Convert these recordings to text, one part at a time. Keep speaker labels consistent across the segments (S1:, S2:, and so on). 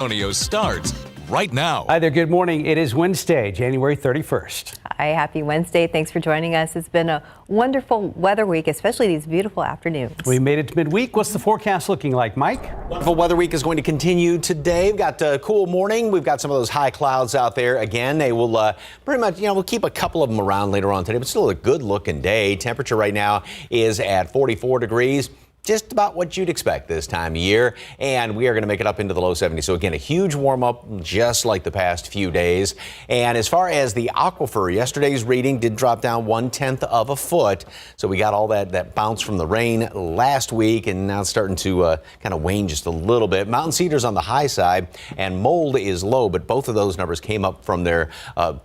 S1: Antonio starts right now.
S2: Hi there, good morning. It is Wednesday, January 31st.
S3: Hi, happy Wednesday. Thanks for joining us. It's been a wonderful weather week, especially these beautiful afternoons.
S2: We made it to midweek. What's the forecast looking like, Mike?
S4: Wonderful weather week is going to continue today. We've got a cool morning. We've got some of those high clouds out there. Again, they will pretty much, we'll keep a couple of them around later on today, but still a good looking day. Temperature right now is at 44 degrees. Just about what you'd expect this time of year, and we are going to make it up into the low 70s. So again, a huge warm up, just like the past few days. And as far as the aquifer, yesterday's reading did drop down 1/10 of a foot. So we got all that bounce from the rain last week, and now it's starting to kind of wane just a little bit. Mountain cedar's on the high side, and mold is low, but both of those numbers came up from their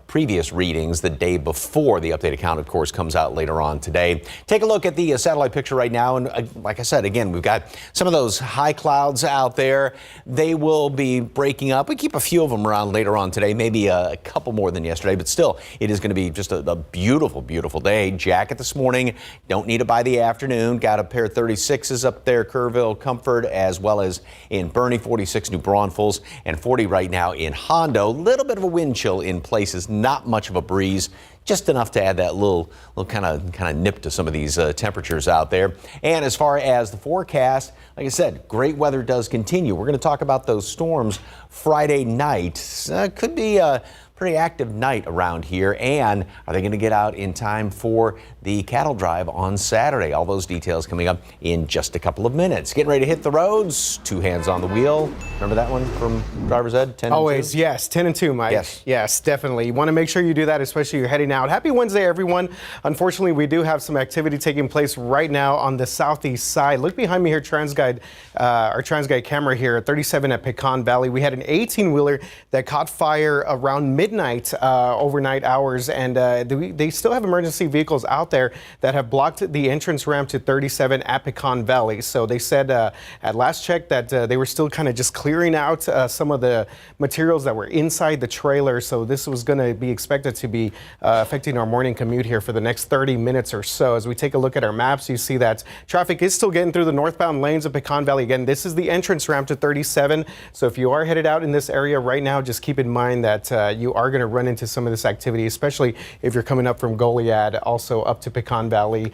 S4: previous readings the day before. The updated count, of course, comes out later on today. Take a look at the satellite picture right now, and like I said, again, we've got some of those high clouds out there. They will be breaking up. We keep a few of them around later on today, maybe a couple more than yesterday, but still, it is going to be just a beautiful, beautiful day. Jacket this morning. Don't need it by the afternoon. Got a pair of 36s up there, Kerrville, Comfort, as well as in Bernie, 46 New Braunfels, and 40 right now in Hondo. Little bit of a wind chill in places, not much of a breeze. Just enough to add that little kind of nip to some of these temperatures out there. And as far as the forecast, like I said, great weather does continue. We're going to talk about those storms Friday night. Could be a pretty active night around here. And are they going to get out in time for the cattle drive on Saturday? All those details coming up in just a couple of minutes. Getting ready to hit the roads. Two hands on the wheel. Remember that one from Driver's Ed? 10
S5: Always,
S4: and 2?
S5: yes. 10 and 2, Mike. Yes, definitely. You want to make sure you do that, especially you're heading out. Happy Wednesday, everyone. Unfortunately, we do have some activity taking place right now on the southeast side. Look behind me here, TransGuide, our TransGuide camera here at 37 at Pecan Valley. We had an 18-wheeler that caught fire around midnight, overnight hours, and they still have emergency vehicles out there that have blocked the entrance ramp to 37 at Pecan Valley. So they said at last check that they were still kind of just clearing out some of the materials that were inside the trailer. So this was going to be expected to be affecting our morning commute here for the next 30 minutes or so. As we take a look at our maps, you see that traffic is still getting through the northbound lanes of Pecan Valley. Again, this is the entrance ramp to 37. So if you are headed out in this area right now, just keep in mind that you are going to run into some of this activity, especially if you're coming up from Goliad, also up to Pecan Valley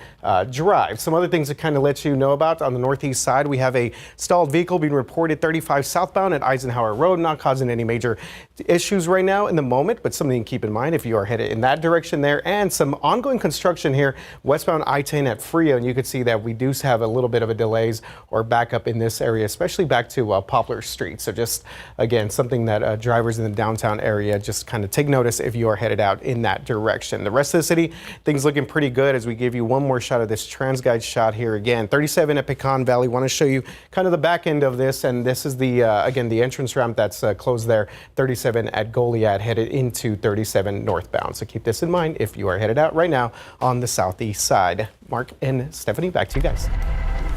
S5: Drive. Some other things to kind of let you know about on the northeast side, we have a stalled vehicle being reported 35 southbound at Eisenhower Road, not causing any major issues right now in the moment, but something to keep in mind if you are headed in that direction there. And some ongoing construction here westbound I-10 at Frio, and you can see that we do have a little bit of a delays or backup in this area, especially back to Poplar Street. So just again, something that drivers in the downtown area just kind of take notice if you are headed out in that direction. The rest of the city, things looking pretty good as we give you one more shot of this TransGuide shot here again. 37 at Pecan Valley. Want to show you kind of the back end of this, and this is the again the entrance ramp that's closed there. 37 at Goliad headed into 37 northbound. So keep this in mind if you are headed out right now on the southeast side. Mark and Stephanie, back to you guys.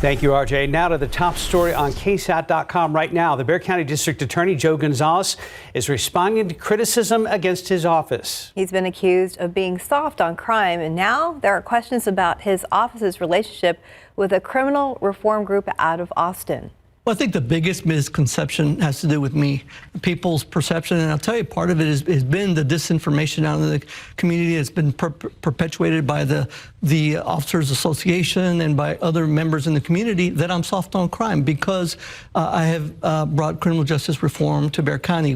S2: Thank you, RJ. Now to the top story on KSAT.com right now. The Bexar County District Attorney Joe Gonzalez is responding to criticism against his office.
S3: He's been accused of being soft on crime, and now there are questions about his office's relationship with a criminal reform group out of Austin.
S6: Well, I think the biggest misconception has to do with me, people's perception. And I'll tell you, part of it has been the disinformation out in the community. It's been perpetuated by the Officers Association and by other members in the community that I'm soft on crime because I have brought criminal justice reform to Bexar County.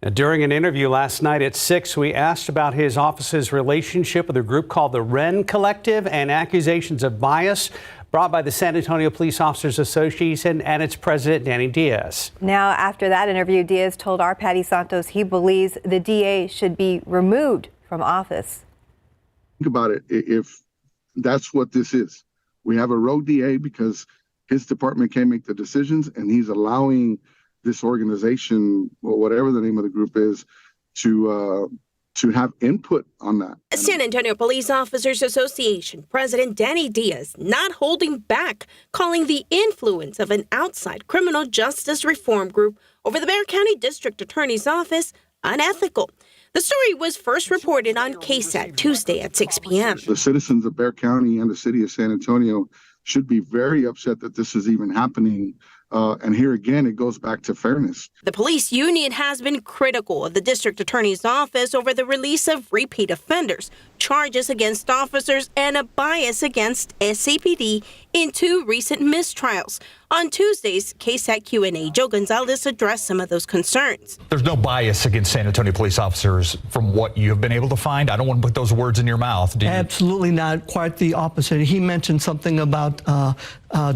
S2: Now, during an interview last night at 6, we asked about his office's relationship with a group called the Wren Collective and accusations of bias brought by the San Antonio Police Officers Association and its president, Danny Diaz.
S3: Now, after that interview, Diaz told our Patty Santos he believes the DA should be removed from office.
S7: Think about it. If that's what this is, we have a rogue DA because his department can't make the decisions, and he's allowing this organization, or whatever the name of the group is, to have input on that.
S8: San Antonio Police Officers Association President Danny Diaz not holding back, calling the influence of an outside criminal justice reform group over the Bexar County District Attorney's Office unethical. The story was first reported on KSAT Tuesday at 6 p.m.
S7: The citizens of Bexar County and the city of San Antonio should be very upset that this is even happening And here again, it goes back to fairness.
S8: The police union has been critical of the district attorney's office over the release of repeat offenders, charges against officers, and a bias against SAPD in 2 recent mistrials. On Tuesday's KSAT Q&A, Joe Gonzalez addressed some of those concerns.
S9: There's no bias against San Antonio police officers from what you have been able to find. I don't want to put those words in your mouth.
S6: Absolutely not. Quite the opposite. He mentioned something about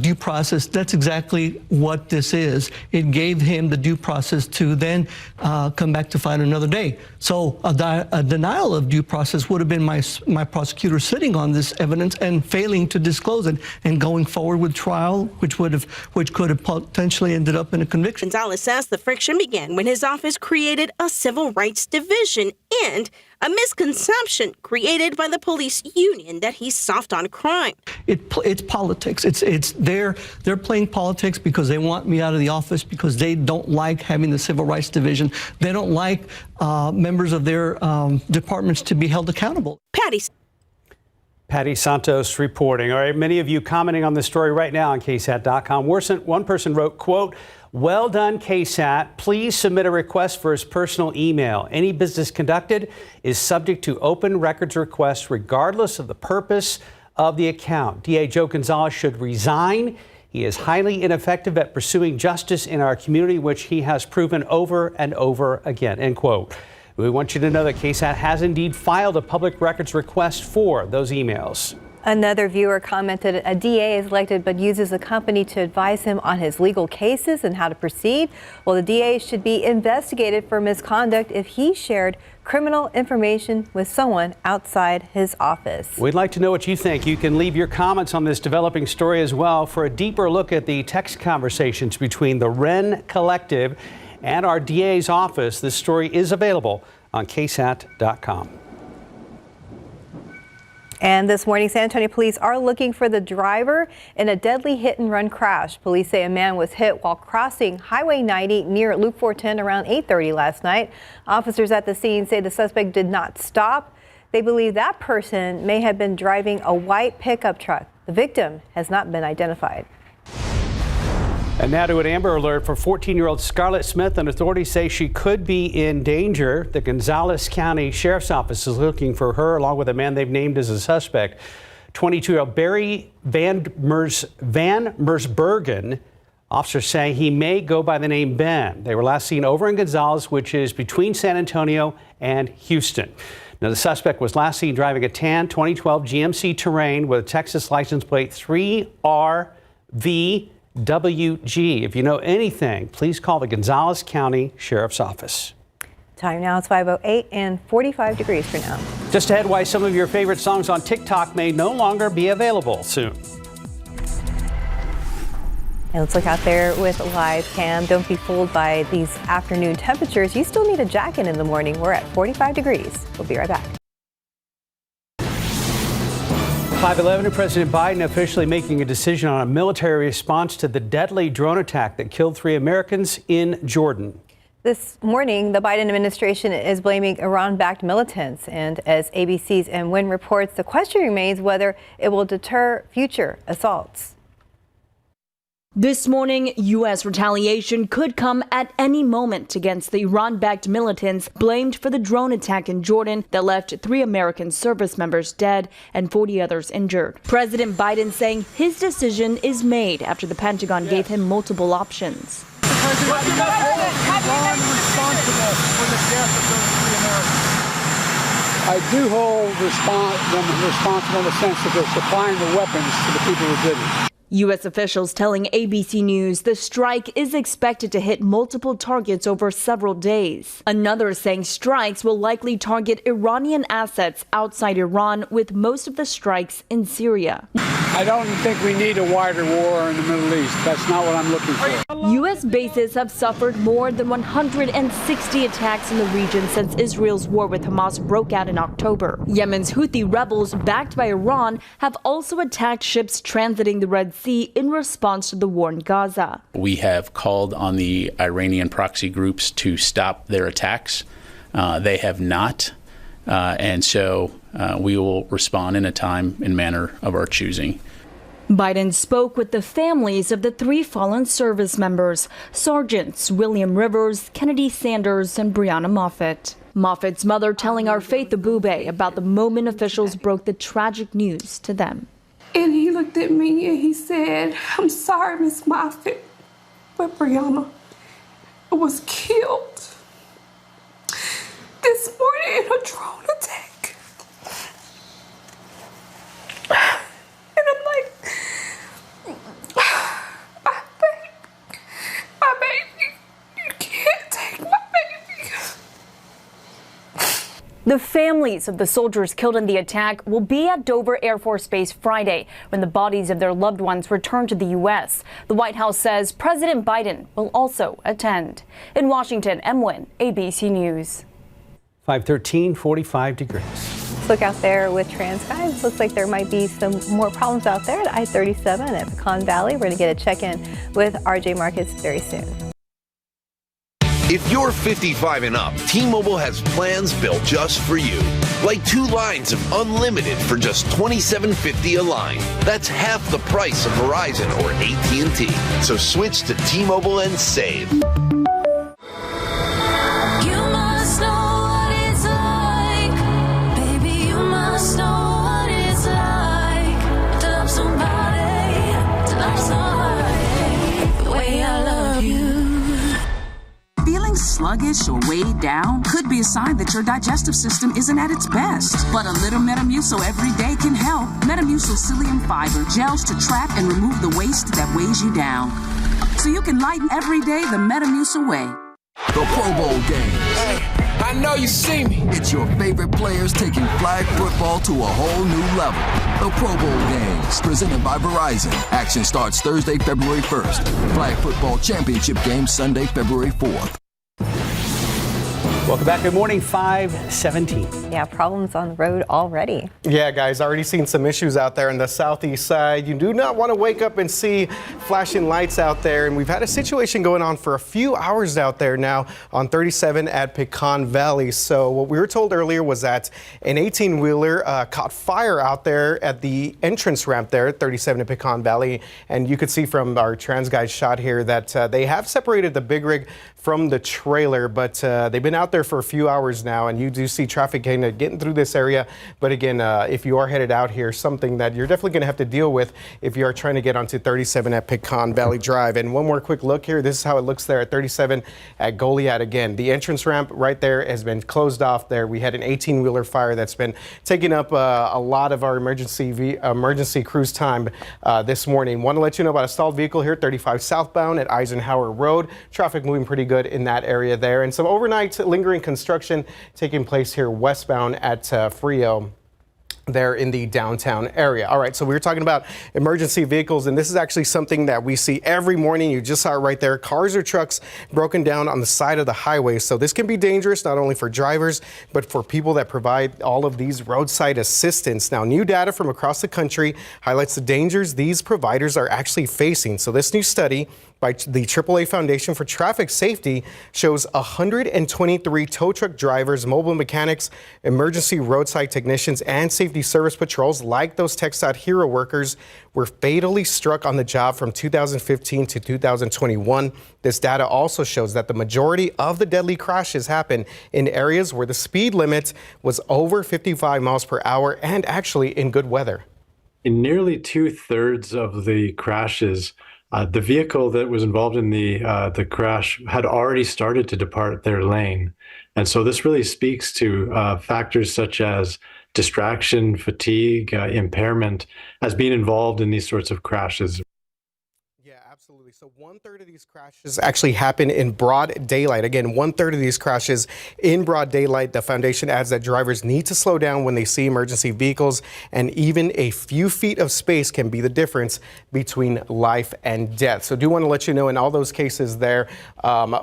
S6: due process. That's exactly what this is. It gave him the due process to then come back to fight another day. So a denial of due process would have been my prosecutor sitting on this evidence and failing to disclose it and going forward with trial, which could have potentially ended up in a conviction.
S8: Gonzalez says the friction began when his office created a civil rights division and a misconception created by the police union that he's soft on crime.
S6: It's politics. They're playing politics because they want me out of the office, because they don't like having the civil rights division. They don't like members of their departments to be held accountable.
S2: Patty Santos reporting. All right, many of you commenting on this story right now on KSAT.com. One person wrote, quote, "Well done, KSAT. Please submit a request for his personal email. Any business conducted is subject to open records requests regardless of the purpose of the account. DA Joe Gonzalez should resign. He is highly ineffective at pursuing justice in our community, which he has proven over and over again," end quote. We want you to know that KSAT has indeed filed a public records request for those emails.
S3: Another viewer commented, a DA is elected but uses a company to advise him on his legal cases and how to proceed. Well, the DA should be investigated for misconduct if he shared criminal information with someone outside his office.
S2: We'd like to know what you think. You can leave your comments on this developing story as well. For a deeper look at the text conversations between the Wren Collective and our DA's office, this story is available on KSAT.com.
S3: And this morning, San Antonio police are looking for the driver in a deadly hit-and-run crash. Police say a man was hit while crossing Highway 90 near Loop 410 around 8:30 last night. Officers at the scene say the suspect did not stop. They believe that person may have been driving a white pickup truck. The victim has not been identified.
S2: And now to an Amber Alert for 14-year-old Scarlett Smith, and authorities say she could be in danger. The Gonzales County Sheriff's Office is looking for her along with a man they've named as a suspect. 22-year-old Barry Van Mersbergen. Officers say he may go by the name Ben. They were last seen over in Gonzales, which is between San Antonio and Houston. Now, the suspect was last seen driving a tan 2012 GMC Terrain with a Texas license plate 3RVWG. If you know anything, please call the Gonzales County Sheriff's Office.
S3: Time now is 5:08 and 45 degrees for now.
S2: Just ahead, why some of your favorite songs on TikTok may no longer be available soon.
S3: And let's look out there with live cam. Don't be fooled by these afternoon temperatures. You still need a jacket in the morning. We're at 45 degrees. We'll be right back.
S2: 5:11, President Biden officially making a decision on a military response to the deadly drone attack that killed 3 Americans in Jordan.
S3: This morning, the Biden administration is blaming Iran-backed militants. And as ABC's and Wynn reports, the question remains whether it will deter future assaults.
S10: This morning, U.S. retaliation could come at any moment against the Iran-backed militants blamed for the drone attack in Jordan that left 3 American service members dead and 40 others injured. President Biden saying his decision is made after the Pentagon gave him multiple options.
S11: Iran responsible for the death of those 3 Americans. I do hold them responsible in the sense that they're supplying the weapons to the people who did it.
S10: U.S. officials telling ABC News the strike is expected to hit multiple targets over several days. Another saying strikes will likely target Iranian assets outside Iran, with most of the strikes in Syria.
S11: I don't think we need a wider war in the Middle East. That's not what I'm looking for.
S10: U.S. bases have suffered more than 160 attacks in the region since Israel's war with Hamas broke out in October. Yemen's Houthi rebels, backed by Iran, have also attacked ships transiting the Red Sea in response to the war in Gaza.
S12: We have called on the Iranian proxy groups to stop their attacks. They have not, and so we will respond in a time and manner of our choosing.
S10: Biden spoke with the families of the 3 fallen service members, Sergeants William Rivers, Kennedy Sanders, and Brianna Moffitt. Moffitt's mother telling our Faith Abube about the moment officials broke the tragic news to them.
S13: And he looked at me and he said, "I'm sorry, Miss Moffitt, but Brianna was killed this morning in a drone attack." And I'm like, my baby, you can't take my baby.
S10: The families of the soldiers killed in the attack will be at Dover Air Force Base Friday when the bodies of their loved ones return to the U.S. The White House says President Biden will also attend. In Washington, M. Nguyen, ABC News.
S2: 513, 45 degrees.
S3: Let's look out there with TransGuide. Looks like there might be some more problems out there at I-37 at Pecan Valley. We're going to get a check-in with RJ Marcus very soon.
S14: If you're 55 and up, T-Mobile has plans built just for you. Like 2 lines of unlimited for just $27.50 a line. That's half the price of Verizon or AT&T. So switch to T-Mobile and save.
S15: Sluggish or weighed down could be a sign that your digestive system isn't at its best. But a little Metamucil every day can help. Metamucil psyllium fiber gels to trap and remove the waste that weighs you down. So you can lighten every day the Metamucil way.
S16: The Pro Bowl games.
S17: Hey, I know you see me.
S16: It's your favorite players taking flag football to a whole new level. The Pro Bowl games, presented by Verizon. Action starts Thursday, February 1st. Flag football championship game Sunday, February 4th.
S2: Welcome back. Good morning, 517.
S3: Yeah, problems on the road already.
S5: Yeah, guys, already seen some issues out there in the southeast side. You do not want to wake up and see flashing lights out there. And we've had a situation going on for a few hours out there now on 37 at Pecan Valley. So what we were told earlier was that an 18-wheeler caught fire out there at the entrance ramp there at 37 at Pecan Valley. And you could see from our TransGuide shot here that they have separated the big rig from the trailer, but they've been out there for a few hours now, and you do see traffic getting through this area. But again, if you are headed out here, something that you're definitely going to have to deal with if you are trying to get onto 37 at Pecan Valley Drive. And one more quick look here. This is how it looks there at 37 at Goliad. Again, the entrance ramp right there has been closed off there. We had an 18-wheeler fire that's been taking up a lot of our emergency cruise time this morning. Want to let you know about a stalled vehicle here, 35 southbound at Eisenhower Road. Traffic moving pretty good in that area there, and some overnight lingering construction taking place here westbound at Frio there in the downtown area. All right, so we were talking about emergency vehicles, and this is actually something that we see every morning. You just saw it right there. Cars or trucks broken down on the side of the highway. So this can be dangerous not only for drivers, but for people that provide all of these roadside assistance. Now, new data from across the country highlights the dangers these providers are actually facing. So this new study by the AAA Foundation for Traffic Safety shows 123 tow truck drivers, mobile mechanics, emergency roadside technicians, and safety service patrols, like those KSAT hero workers, were fatally struck on the job from 2015 to 2021. This data also shows that the majority of the deadly crashes happen in areas where the speed limit was over 55 miles per hour and actually in good weather.
S18: In nearly 2/3 of the crashes, the vehicle that was involved in the crash had already started to depart their lane. And so this really speaks to factors such as distraction, fatigue, impairment as being involved in these sorts of crashes.
S5: Yeah, absolutely. So 1/3 of these crashes actually happen in broad daylight. Again, 1/3 of these crashes in broad daylight. The foundation adds that drivers need to slow down when they see emergency vehicles, and even a few feet of space can be the difference between life and death. So do want to let you know in all those cases there,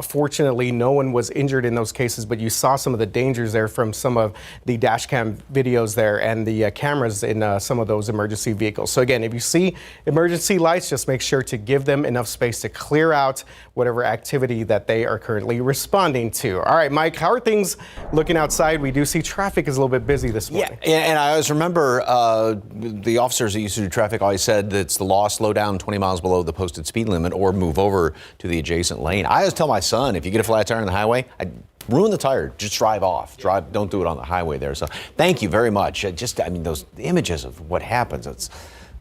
S5: fortunately, no one was injured in those cases, but you saw some of the dangers there from some of the dash cam videos there and the cameras in some of those emergency vehicles. So again, if you see emergency lights, just make sure to give them an enough space to clear out whatever activity that they are currently responding to. All right, Mike, how are things looking outside? We do see traffic is a little bit busy this morning.
S4: Yeah, and I always remember the officers that used to do traffic always said that it's the law, slow down 20 miles below the posted speed limit or move over to the adjacent lane. I always tell my son, if you get a flat tire on the highway, ruin the tire, just drive off. Don't do it on the highway there. So thank you very much. I mean, those images of what happens, it's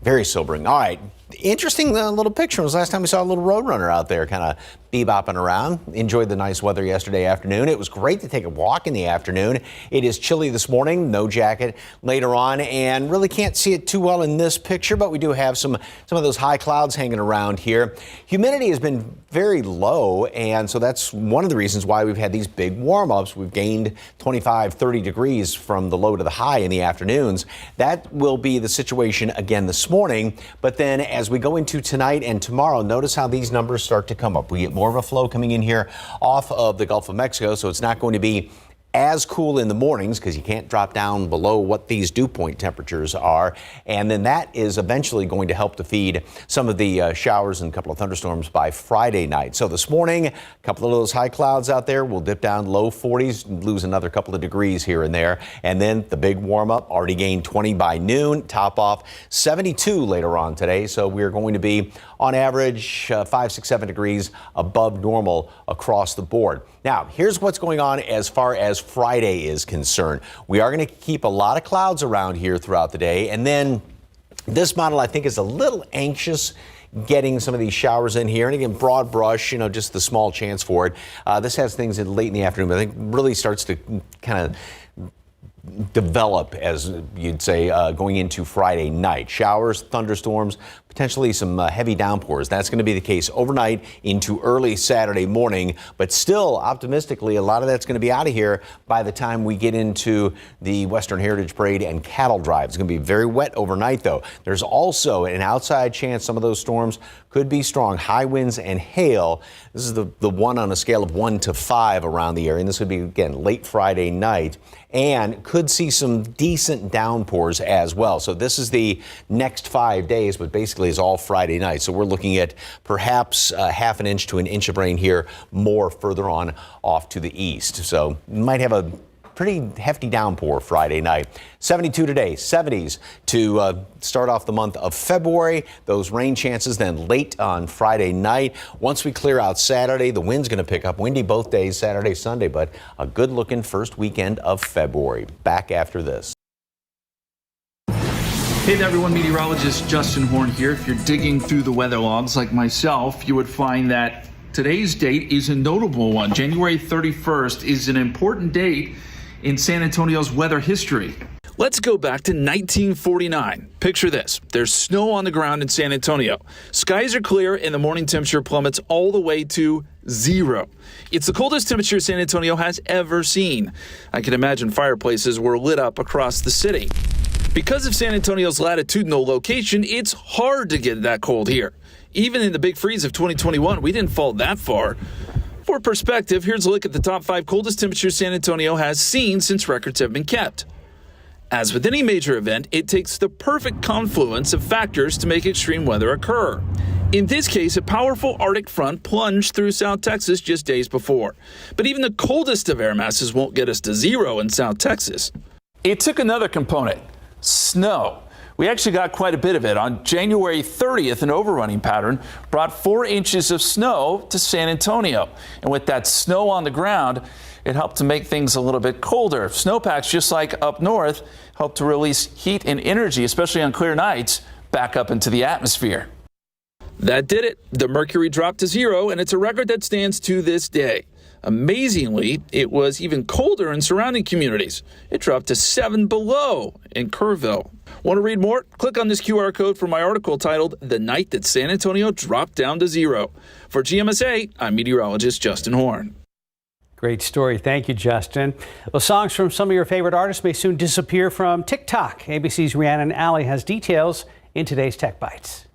S4: very sobering. All right, interesting little picture. It was last time we saw a little roadrunner out there kind of bebopping around. Enjoyed the nice weather yesterday afternoon. It was great to take a walk in the afternoon. It is chilly this morning, no jacket later on, and really can't see it too well in this picture, but we do have some of those high clouds hanging around here. Humidity has been very low, and so that's one of the reasons why we've had these big warm-ups. We've gained 25, 30 degrees from the low to the high in the afternoons. That will be the situation again this morning, but then as we go into tonight and tomorrow, notice how these numbers start to come up. We get more of a flow coming in here off of the Gulf of Mexico, so it's not going to be as cool in the mornings because you can't drop down below what these dew point temperatures are. And then that is eventually going to help to feed some of the showers and a couple of thunderstorms by Friday night. So this morning, a couple of those high clouds out there will dip down low 40s, lose another couple of degrees here and there. And then the big warm up already gained 20 by noon, top off 72 later on today. So we're going to be on average 5, 6, 7 degrees above normal across the board. Now, here's what's going on as far as Friday is concerned. We are going to keep a lot of clouds around here throughout the day. And then this model, I think, is a little anxious getting some of these showers in here. And again, broad brush, just the small chance for it. This has things late in the afternoon, but I think really starts to kind of develop, as you'd say, going into Friday night. Showers, thunderstorms, potentially some heavy downpours. That's going to be the case overnight into early Saturday morning, but still optimistically, a lot of that's going to be out of here by the time we get into the Western Heritage Parade and cattle drive. It's going to be very wet overnight, though. There's also an outside chance some of those storms could be strong. High winds and hail. This is the one on a scale of 1 to 5 around the area, and this would be, again, late Friday night, and could see some decent downpours as well. So this is the next 5 days, but basically is all Friday night. So we're looking at perhaps half an inch to an inch of rain here, more further on off to the east. So you might have a pretty hefty downpour Friday night. 72 today, 70s to start off the month of February. Those rain chances then late on Friday night. Once we clear out Saturday, the wind's going to pick up. Windy both days, Saturday, Sunday, but a good looking first weekend of February. Back after this.
S19: Hey there, everyone. Meteorologist Justin Horn here. If you're digging through the weather logs like myself, you would find that today's date is a notable one. January 31st is an important date in San Antonio's weather history. Let's go back to 1949. Picture this. There's snow on the ground in San Antonio. Skies are clear and the morning temperature plummets all the way to 0. It's the coldest temperature San Antonio has ever seen. I can imagine fireplaces were lit up across the city. Because of San Antonio's latitudinal location, it's hard to get that cold here. Even in the big freeze of 2021, we didn't fall that far. For perspective, here's a look at the top 5 coldest temperatures San Antonio has seen since records have been kept. As with any major event, it takes the perfect confluence of factors to make extreme weather occur. In this case, a powerful Arctic front plunged through South Texas just days before. But even the coldest of air masses won't get us to 0 in South Texas. It took another component, snow. We actually got quite a bit of it. On January 30th, an overrunning pattern brought 4 inches of snow to San Antonio. And with that snow on the ground, it helped to make things a little bit colder. Snowpacks, just like up north, help to release heat and energy, especially on clear nights, back up into the atmosphere. That did it. The mercury dropped to 0, and it's a record that stands to this day. Amazingly, it was even colder in surrounding communities. It dropped to 7 below in Kerrville. Want to read more? Click on this QR code for my article titled The Night That San Antonio Dropped Down to 0. For GMSA, I'm meteorologist Justin Horn.
S2: Great story. Thank you, Justin. Well, songs from some of your favorite artists may soon disappear from TikTok. ABC's Rhiannon Alley has details in today's Tech Bites.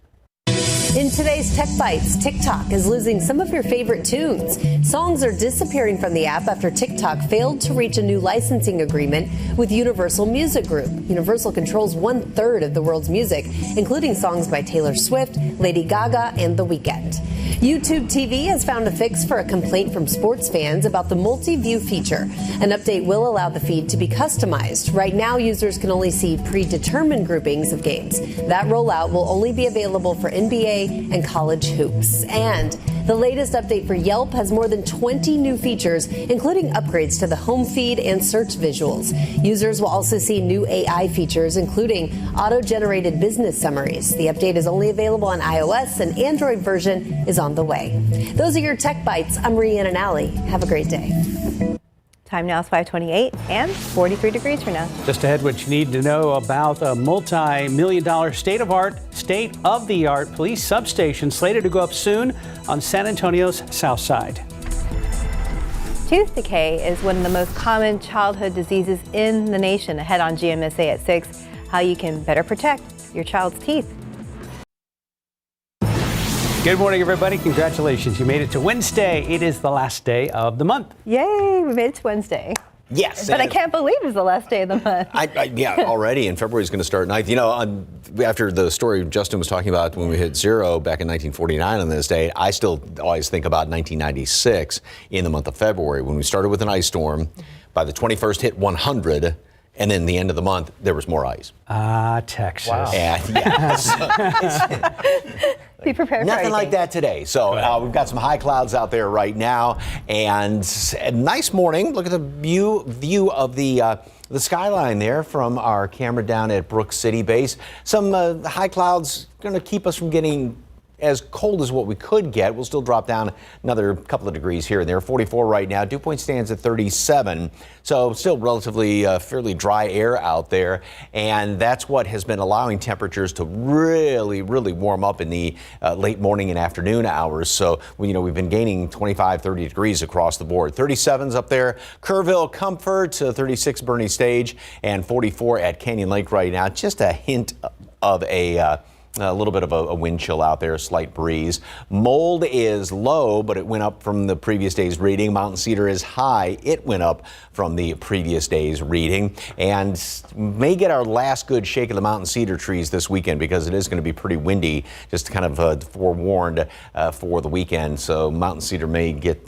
S20: In today's Tech Bites, TikTok is losing some of your favorite tunes. Songs are disappearing from the app after TikTok failed to reach a new licensing agreement with Universal Music Group. Universal controls 1/3 of the world's music, including songs by Taylor Swift, Lady Gaga, and The Weeknd. YouTube TV has found a fix for a complaint from sports fans about the multi-view feature. An update will allow the feed to be customized. Right now, users can only see predetermined groupings of games. That rollout will only be available for NBA and college hoops. And the latest update for Yelp has more than 20 new features, including upgrades to the home feed and search visuals. Users will also see new AI features, including auto-generated business summaries. The update is only available on iOS, and Android version is on the way. Those are your Tech Bites. I'm Rhiannon and Allie. Have a great day.
S3: Time now is 5:28 and 43 degrees for now.
S2: Just ahead, what you need to know about a multi-million-dollar state-of-the-art police substation slated to go up soon on San Antonio's Southside.
S3: Tooth decay is one of the most common childhood diseases in the nation. Ahead on GMSA at 6, how you can better protect your child's teeth.
S2: Good morning, everybody. Congratulations. You made it to Wednesday. It is the last day of the month.
S3: Yay, we made it to Wednesday.
S4: Yes.
S3: But I can't believe it's the last day of the month.
S4: Yeah, already. And February is going to start 9th. You know, after the story Justin was talking about when we hit zero back in 1949 on this date, I still always think about 1996 in the month of February when we started with an ice storm. By the 21st hit 100. And then the end of the month, there was more ice.
S2: Texas.
S4: Wow.
S3: Be prepared for
S4: nothing
S3: anything.
S4: like that today. So we've got some high clouds out there right now, and a nice morning. Look at the view of the skyline there from our camera down at Brook City Base. Some high clouds going to keep us from getting as cold as what we could get. We'll still drop down another couple of degrees here and there. 44 right now. Dew point stands at 37. So still relatively fairly dry air out there. And that's what has been allowing temperatures to really, really warm up in the late morning and afternoon hours. So, we've been gaining 25, 30 degrees across the board. 37's up there. Kerrville, Comfort, 36 Bernie Stage, and 44 at Canyon Lake right now. Just a hint of a little bit of a wind chill out there, a slight breeze. Mold is low, but it went up from the previous day's reading. Mountain Cedar is high. It went up from the previous day's reading. And may get our last good shake of the Mountain Cedar trees this weekend because it is going to be pretty windy, just kind of forewarned for the weekend. So Mountain Cedar may get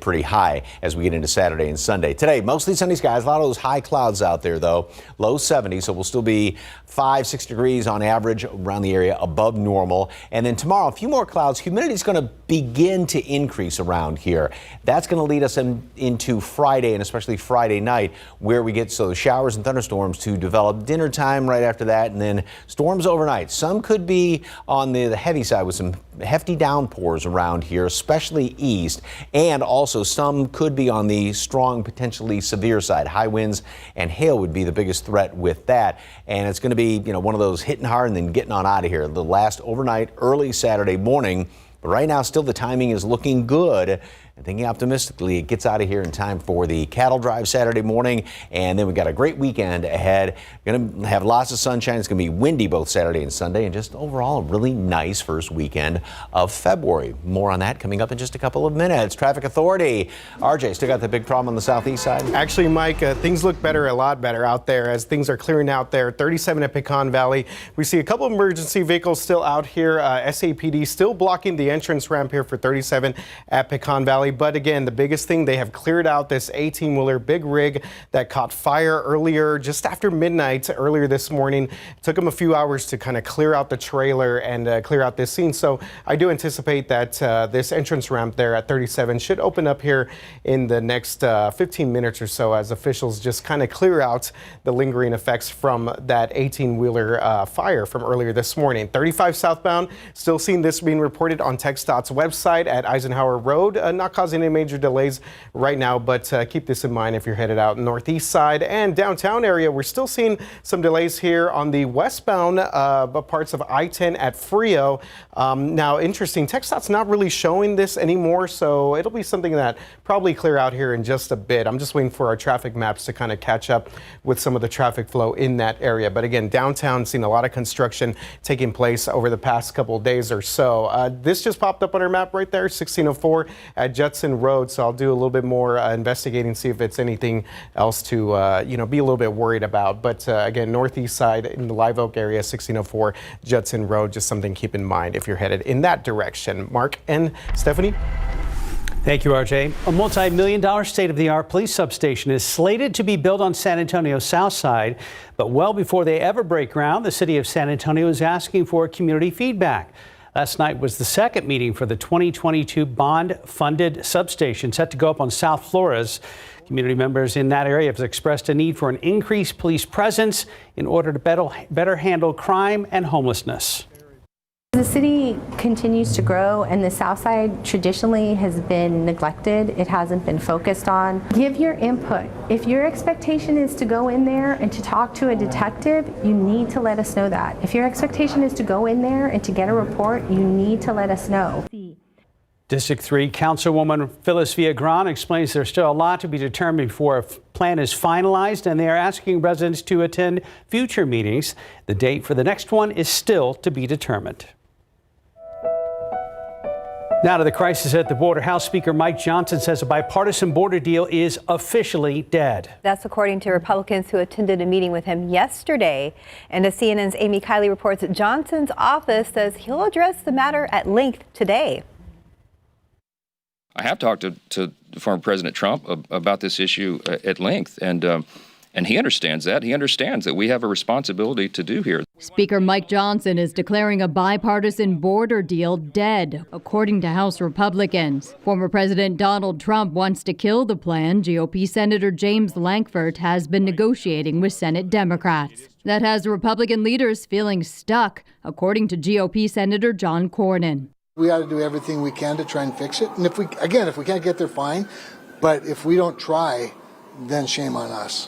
S4: pretty high as we get into Saturday and Sunday. Today, mostly sunny skies. A lot of those high clouds out there, though. Low 70, so we'll still be 5-6 degrees on average around the area above normal. And then tomorrow, a few more clouds. Humidity is going to begin to increase around here. That's going to lead us into Friday, and especially Friday night, where we get showers and thunderstorms to develop. Dinner time right after that, and then storms overnight. Some could be on the heavy side with some hefty downpours around here, especially east, and also some could be on the strong, potentially severe side. High winds and hail would be the biggest threat with that, and it's going to be one of those hitting hard and then getting on out of here. The last overnight, early Saturday morning, but right now still the timing is looking good. And thinking optimistically, it gets out of here in time for the cattle drive Saturday morning. And then we've got a great weekend ahead. Going to have lots of sunshine. It's going to be windy both Saturday and Sunday. And just overall, a really nice first weekend of February. More on that coming up in just a couple of minutes. Traffic Authority. RJ, still got the big problem on the southeast side?
S5: Actually, Mike, things look a lot better out there as things are clearing out there. 37 at Pecan Valley. We see a couple of emergency vehicles still out here. SAPD still blocking the entrance ramp here for 37 at Pecan Valley. But again, the biggest thing, they have cleared out this 18-wheeler big rig that caught fire earlier, just after midnight earlier this morning. It took them a few hours to kind of clear out the trailer and clear out this scene. So I do anticipate that this entrance ramp there at 37 should open up here in the next 15 minutes or so as officials just kind of clear out the lingering effects from that 18-wheeler fire from earlier this morning. 35 southbound, still seeing this being reported on TxDOT's website at Eisenhower Road. Not not causing any major delays right now, but keep this in mind if you're headed out northeast side and downtown area. We're still seeing some delays here on the westbound parts of I-10 at Frio. Now, interesting, TxDOT's not really showing this anymore, so it'll be something that probably clear out here in just a bit. I'm just waiting for our traffic maps to kind of catch up with some of the traffic flow in that area. But again, downtown seen a lot of construction taking place over the past couple of days or so. This just popped up on our map right there, 1604 at Judson Road. So I'll do a little bit more investigating, see if it's anything else to be a little bit worried about. But again, northeast side in the Live Oak area, 1604 Judson Road, just something to keep in mind if you're headed in that direction. Mark and Stephanie.
S2: Thank you, RJ. A multi-million-dollar state-of-the-art police substation is slated to be built on San Antonio's Southside, but well before they ever break ground, the city of San Antonio is asking for community feedback. Last night was the second meeting for the 2022 bond-funded substation set to go up on South Flores. Community members in that area have expressed a need for an increased police presence in order to better handle crime and homelessness.
S21: The city continues to grow, and the Southside traditionally has been neglected. It hasn't been focused on. Give your input. If your expectation is to go in there and to talk to a detective, you need to let us know that. If your expectation is to go in there and to get a report, you need to let us know.
S2: District 3 Councilwoman Phyllis Villagran explains there's still a lot to be determined before a plan is finalized, and they are asking residents to attend future meetings. The date for the next one is still to be determined. Now to the crisis at the border. House Speaker Mike Johnson says a bipartisan border deal is officially dead.
S3: That's according to Republicans who attended a meeting with him yesterday. And as CNN's Amy Kiley reports, Johnson's office says he'll address the matter at length today.
S22: I have talked to former President Trump about this issue at length, and he understands that. He understands that we have a responsibility to do here.
S23: Speaker Mike Johnson is declaring a bipartisan border deal dead, according to House Republicans. Former President Donald Trump wants to kill the plan. GOP Senator James Lankford has been negotiating with Senate Democrats. That has Republican leaders feeling stuck, according to GOP Senator John Cornyn.
S24: We got to do everything we can to try and fix it. And if we can't get there, fine. But if we don't try, then shame on us.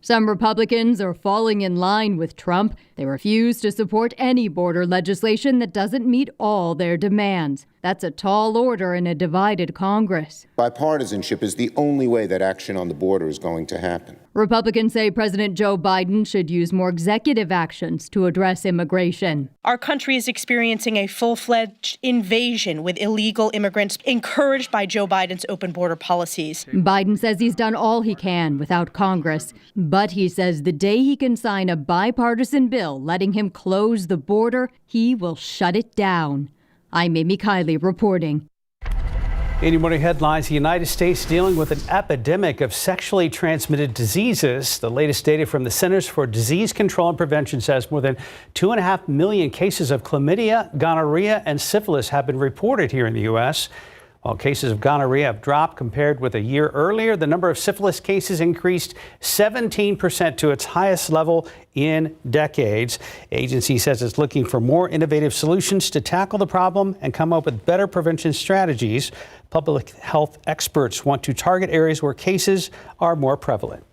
S23: Some Republicans are falling in line with Trump. They refuse to support any border legislation that doesn't meet all their demands. That's a tall order in a divided Congress.
S25: Bipartisanship is the only way that action on the border is going to happen.
S23: Republicans say President Joe Biden should use more executive actions to address immigration.
S26: Our country is experiencing a full-fledged invasion with illegal immigrants encouraged by Joe Biden's open border policies.
S23: Biden says he's done all he can without Congress, but he says the day he can sign a bipartisan bill letting him close the border, he will shut it down. I'm Amy Kiley reporting.
S2: In your morning headlines, the United States dealing with an epidemic of sexually transmitted diseases. The latest data from the Centers for Disease Control and Prevention says more than 2.5 million cases of chlamydia, gonorrhea, and syphilis have been reported here in the U.S. While cases of gonorrhea have dropped compared with a year earlier, the number of syphilis cases increased 17% to its highest level in decades. The agency says it's looking for more innovative solutions to tackle the problem and come up with better prevention strategies. Public health experts want to target areas where cases are more prevalent.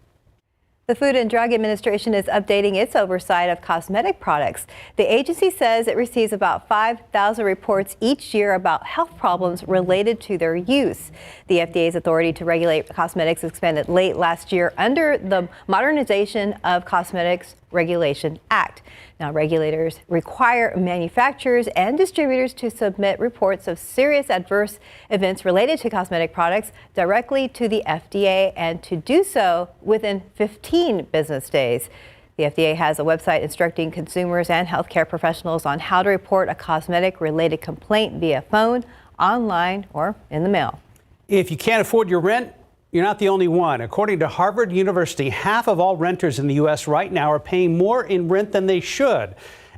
S3: The Food and Drug Administration is updating its oversight of cosmetic products. The agency says it receives about 5,000 reports each year about health problems related to their use. The FDA's authority to regulate cosmetics expanded late last year under the Modernization of Cosmetics Regulation Act. Now, regulators require manufacturers and distributors to submit reports of serious adverse events related to cosmetic products directly to the FDA and to do so within 15 business days. The FDA has a website instructing consumers and healthcare professionals on how to report a cosmetic-related complaint via phone, online, or in the mail.
S2: If you can't afford your rent, you're not the only one. According to Harvard University, half of all renters in the U.S. right now are paying more in rent than they should.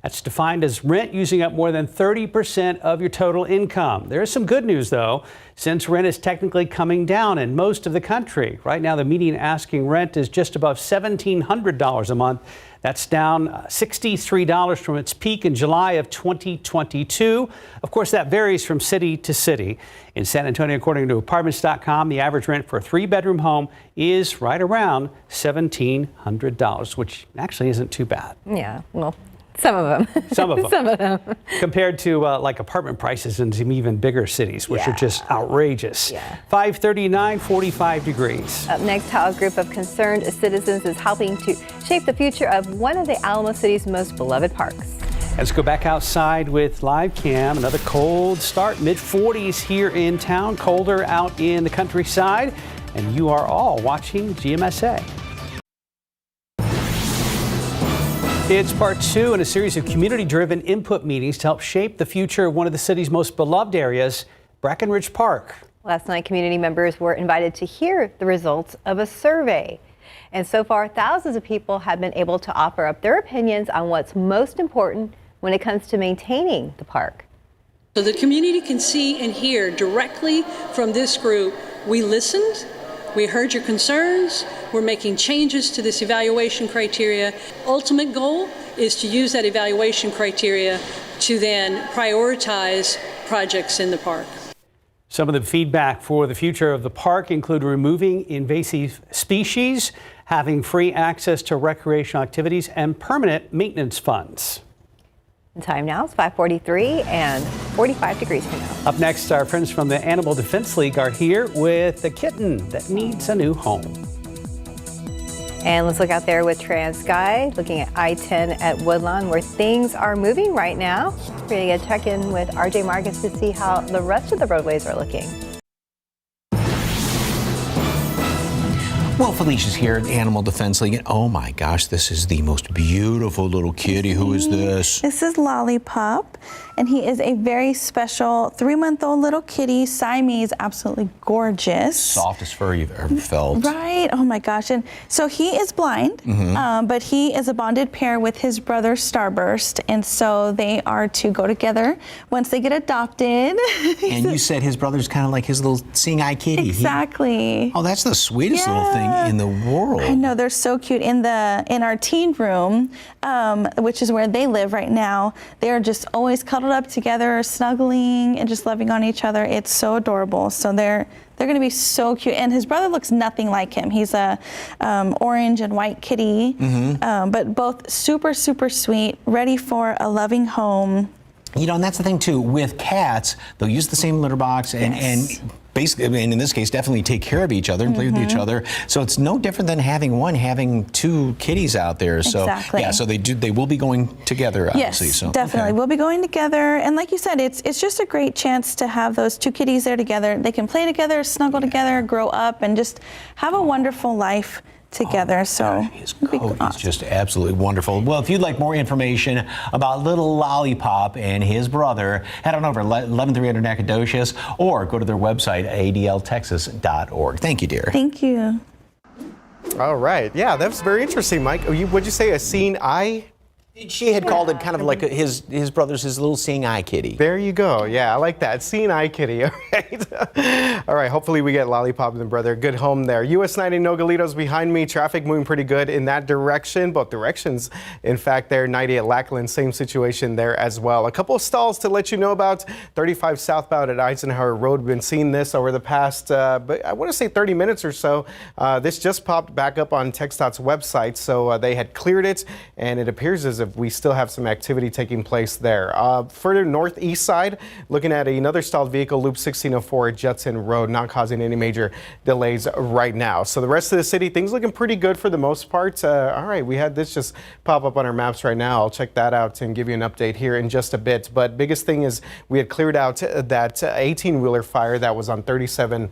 S2: That's defined as rent using up more than 30% of your total income. There is some good news, though, since rent is technically coming down in most of the country. Right now, the median asking rent is just above $1,700 a month. That's down $63 from its peak in July of 2022. Of course, that varies from city to city. In San Antonio, according to Apartments.com, the average rent for a 3-bedroom home is right around $1,700, which actually isn't too bad.
S3: Yeah, well, some of them.
S2: Some of them.
S3: Some of them.
S2: Compared to like apartment prices in some even bigger cities, which are just outrageous.
S3: Yeah.
S2: 539, 45 degrees.
S3: Up next, how a group of concerned citizens is helping to shape the future of one of the Alamo City's most beloved parks.
S2: Let's go back outside with live cam. Another cold start, mid-40s here in town, colder out in the countryside. And you are all watching GMSA. It's part 2 in a series of community-driven input meetings to help shape the future of one of the city's most beloved areas, Breckenridge Park.
S3: Last night, community members were invited to hear the results of a survey. And so far, thousands of people have been able to offer up their opinions on what's most important when it comes to maintaining the park.
S1: So the community can see and hear directly from this group, we listened, we heard your concerns, we're making changes to this evaluation criteria. Ultimate goal is to use that evaluation criteria to then prioritize projects in the park.
S2: Some of the feedback for the future of the park include removing invasive species, having free access to recreational activities, and permanent maintenance funds.
S3: The time now is 5:43 and 45 degrees from now.
S2: Up next, our friends from the Animal Defense League are here with a kitten that needs a new home.
S3: And let's look out there with TransGuide, looking at I-10 at Woodlawn, where things are moving right now. We're going to get check in with RJ Marcus to see how the rest of the roadways are looking.
S4: Well, Felicia's here at Animal Defense League, and oh my gosh, this is the most beautiful little kitty. Who is this?
S6: This is Lollipop, and he is a very special 3-month-old little kitty, Siamese, absolutely gorgeous.
S4: Softest fur you've ever felt.
S6: Right, oh my gosh, and so he is blind, but he is a bonded pair with his brother Starburst, and so they are to go together once they get adopted.
S4: And you said his brother's kind of like his little seeing eye kitty.
S6: Exactly.
S4: Oh, that's the sweetest little thing in the world.
S6: I know, they're so cute. In our teen room, which is where they live right now, they're just always cuddled up together, snuggling and just loving on each other. It's so adorable. So they're going to be so cute. And his brother looks nothing like him. He's a orange and white kitty, but both super, super sweet, ready for a loving home.
S4: You know, and that's the thing too, with cats, they'll use the same litter box and basically, and in this case, definitely take care of each other and play with each other. So it's no different than having 2 kitties out there. So
S6: exactly.
S4: Yeah, so they will be going together, obviously.
S6: Yes,
S4: so,
S6: definitely.
S4: Okay.
S6: We'll be going together. And like you said, it's just a great chance to have those 2 kitties there together. They can play together, snuggle together, grow up, and just have a wonderful life together. So
S4: his coat is just absolutely wonderful. Well, if you'd like more information about little Lollipop and his brother, head on over to 11300 Nacogdoches or go to their website, adltexas.org. Thank you, dear.
S6: Thank you.
S5: All right. Yeah, that was very interesting, Mike. What'd you say, a seeing eye?
S4: She had called it kind of like his brother's his little seeing eye kitty.
S5: There you go. Yeah, I like that. Seeing eye kitty. All right. All right. Hopefully we get Lollipop and the brother. Good home there. US 90 Nogalitos behind me. Traffic moving pretty good in that direction. Both directions. In fact, there 90 at Lackland. Same situation there as well. A couple of stalls to let you know about. 35 southbound at Eisenhower Road. We've been seeing this over the past, but I want to say 30 minutes or so. This just popped back up on TxDOT's website. So they had cleared it, and it appears as if we still have some activity taking place there. Further northeast side, looking at another stalled vehicle, Loop 1604 at Judson Road, not causing any major delays right now. So the rest of the city, things looking pretty good for the most part. All right, we had this just pop up on our maps right now. I'll check that out and give you an update here in just a bit. But biggest thing is we had cleared out that 18-wheeler fire that was on 37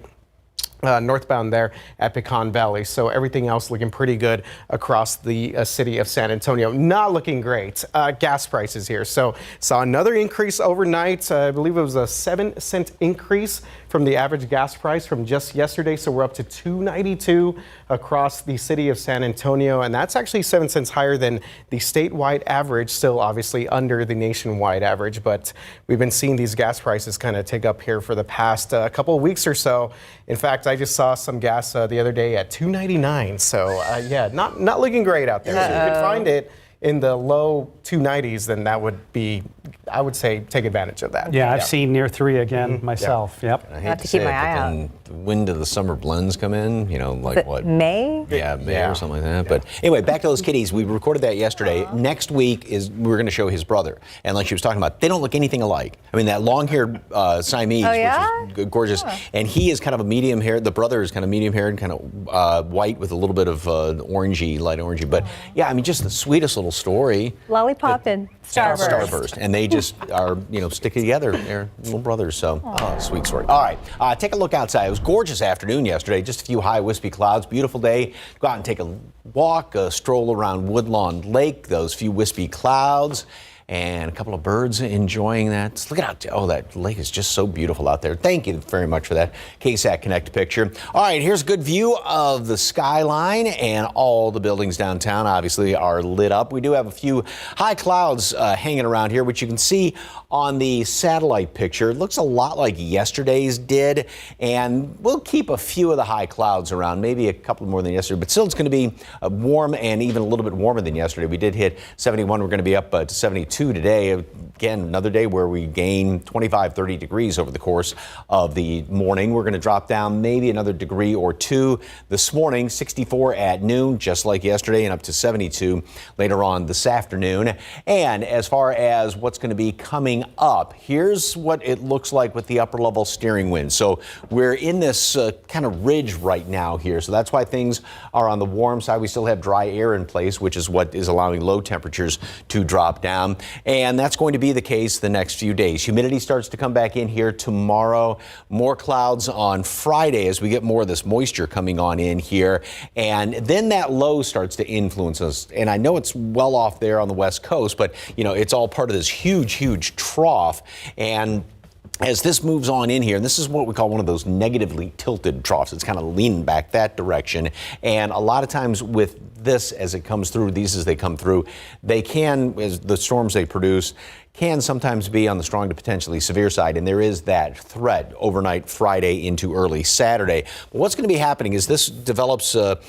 S5: northbound there at Pecan Valley. So everything else looking pretty good across the city of San Antonio. Not looking great. Gas prices here. So saw another increase overnight. I believe it was a 7-cent increase from the average gas price from just yesterday. So we're up to $2.92 across the city of San Antonio. And that's actually 7 cents higher than the statewide average, still obviously under the nationwide average. But we've been seeing these gas prices kind of tick up here for the past couple of weeks or so. In fact, I just saw some gas the other day at $2.99. So yeah, not looking great out there. So if you could find it in the low 290s, then that would be, I would say, take advantage of that.
S2: Yeah, I've seen near 3 again myself. Yep.
S4: I hate
S3: have to keep my eye out.
S4: When do the summer blends come in? You know, like what?
S3: May?
S4: Yeah, May or something like that. But anyway, back to those kitties. We recorded that yesterday. Next week we're going to show his brother. And like she was talking about, they don't look anything alike. I mean, that long-haired Siamese, which is gorgeous. Yeah. And he is kind of a medium-haired. The brother is kind of medium-haired, kind of white with a little bit of orangey, light orangey. But yeah, I mean, just the sweetest little story.
S3: Lollipop and Starburst.
S4: And they just are, sticking together. They're little brothers. So, sweet story. All right, take a look outside. It was a gorgeous afternoon yesterday. Just a few high wispy clouds. Beautiful day. Go out and take a walk, a stroll around Woodlawn Lake. Those few wispy clouds. And a couple of birds enjoying that. Look at how, that lake is just so beautiful out there. Thank you very much for that KSAT Connect picture. All right, here's a good view of the skyline, and all the buildings downtown obviously are lit up. We do have a few high clouds hanging around here, which you can see on the satellite picture. It looks a lot like yesterday's did, and we'll keep a few of the high clouds around, maybe a couple more than yesterday, but still it's going to be warm and even a little bit warmer than yesterday. We did hit 71. We're going to be up to 72 today. Again, another day where we gain 25, 30 degrees over the course of the morning. We're going to drop down maybe another degree or two this morning, 64 at noon, just like yesterday, and up to 72 later on this afternoon. And as far as what's going to be coming up, here's what it looks like with the upper level steering wind. So we're in this kind of ridge right now here. So that's why things are on the warm side. We still have dry air in place, which is what is allowing low temperatures to drop down. And that's going to be the case the next few days. Humidity starts to come back in here tomorrow. More clouds on Friday as we get more of this moisture coming on in here. And then that low starts to influence us. And I know it's well off there on the West Coast, but it's all part of this huge, huge trough. And as this moves on in here, and this is what we call one of those negatively tilted troughs. It's kind of leaning back that direction. And a lot of times with this, as it comes through, these as they come through, they can, as the storms they produce, can sometimes be on the strong to potentially severe side, and there is that threat overnight Friday into early Saturday. But what's going to be happening is this develops the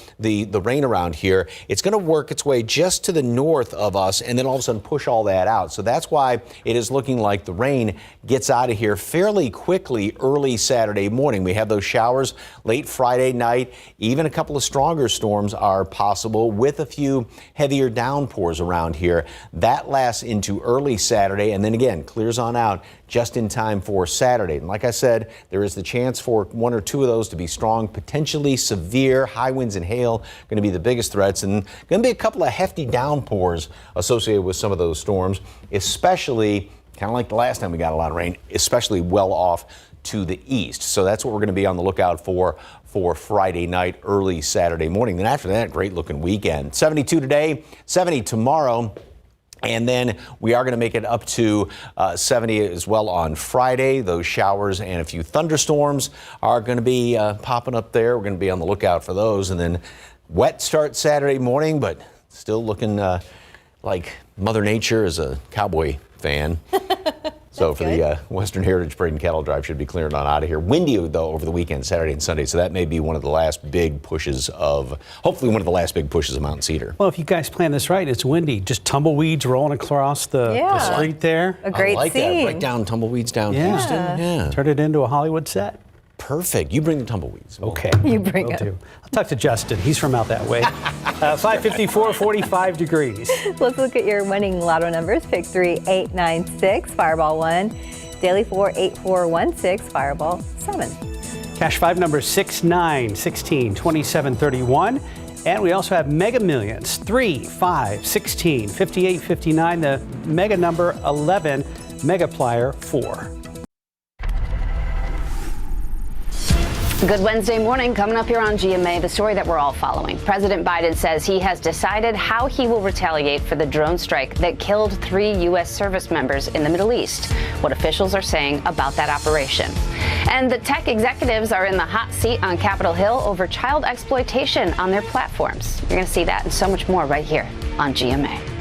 S4: rain around here. It's going to work its way just to the north of us and then all of a sudden push all that out. So that's why it is looking like the rain gets out of here fairly quickly early Saturday morning. We have those showers late Friday night. Even a couple of stronger storms are possible with a few heavier downpours around here. That lasts into early Saturday. And then again, clears on out just in time for Saturday. And like I said, there is the chance for one or two of those to be strong, potentially severe. High winds and hail going to be the biggest threats, and going to be a couple of hefty downpours associated with some of those storms, especially kind of like the last time we got a lot of rain, especially well off to the east. So that's what we're going to be on the lookout for Friday night, early Saturday morning. Then after that, great looking weekend. 72 today, 70 tomorrow. And then we are going to make it up to 70 as well on Friday. Those showers and a few thunderstorms are going to be popping up there. We're going to be on the lookout for those. And then wet start Saturday morning, but still looking like Mother Nature is a cowboy fan. So for the Western Heritage Parade and Cattle Drive should be clearing on out of here. Windy, though, over the weekend, Saturday and Sunday. So that may be one of the last big pushes hopefully one of the last big pushes of Mountain Cedar.
S2: Well, if you guys plan this right, it's windy. Just tumbleweeds rolling across the street there.
S3: A great
S4: I like
S3: scene.
S4: that. Right down tumbleweeds down Houston. Yeah.
S2: Turn it into a Hollywood set.
S4: Perfect. You bring the tumbleweeds.
S2: Okay.
S3: You bring it.
S2: I'll talk to Justin. He's from out that way. 554, 45 degrees.
S3: Let's look at your winning lotto numbers. Pick 3, 8, 9, 6, Fireball 1. Daily 4, 8, 4, 1, 6, Fireball 7.
S2: Cash 5 numbers 6, 9, 16, 27, 31. And we also have Mega Millions 3, 5, 16, 58, 59. The mega number 11, Megaplier 4.
S7: Good Wednesday morning. Coming up here on GMA, the story that we're all following. President Biden says he has decided how he will retaliate for the drone strike that killed 3 U.S. service members in the Middle East. What officials are saying about that operation. And the tech executives are in the hot seat on Capitol Hill over child exploitation on their platforms. You're going to see that and so much more right here on GMA.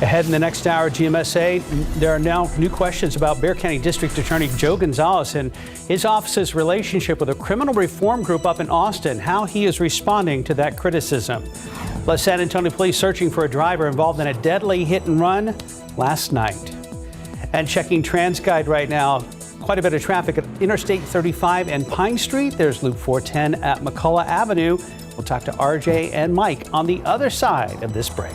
S2: Ahead in the next hour, GMSA, there are now new questions about Bexar County District Attorney Joe Gonzalez and his office's relationship with a criminal reform group up in Austin, how he is responding to that criticism. Plus, San Antonio police searching for a driver involved in a deadly hit and run last night. And checking TransGuide right now, quite a bit of traffic at Interstate 35 and Pine Street. There's Loop 410 at McCullough Avenue. We'll talk to RJ and Mike on the other side of this break.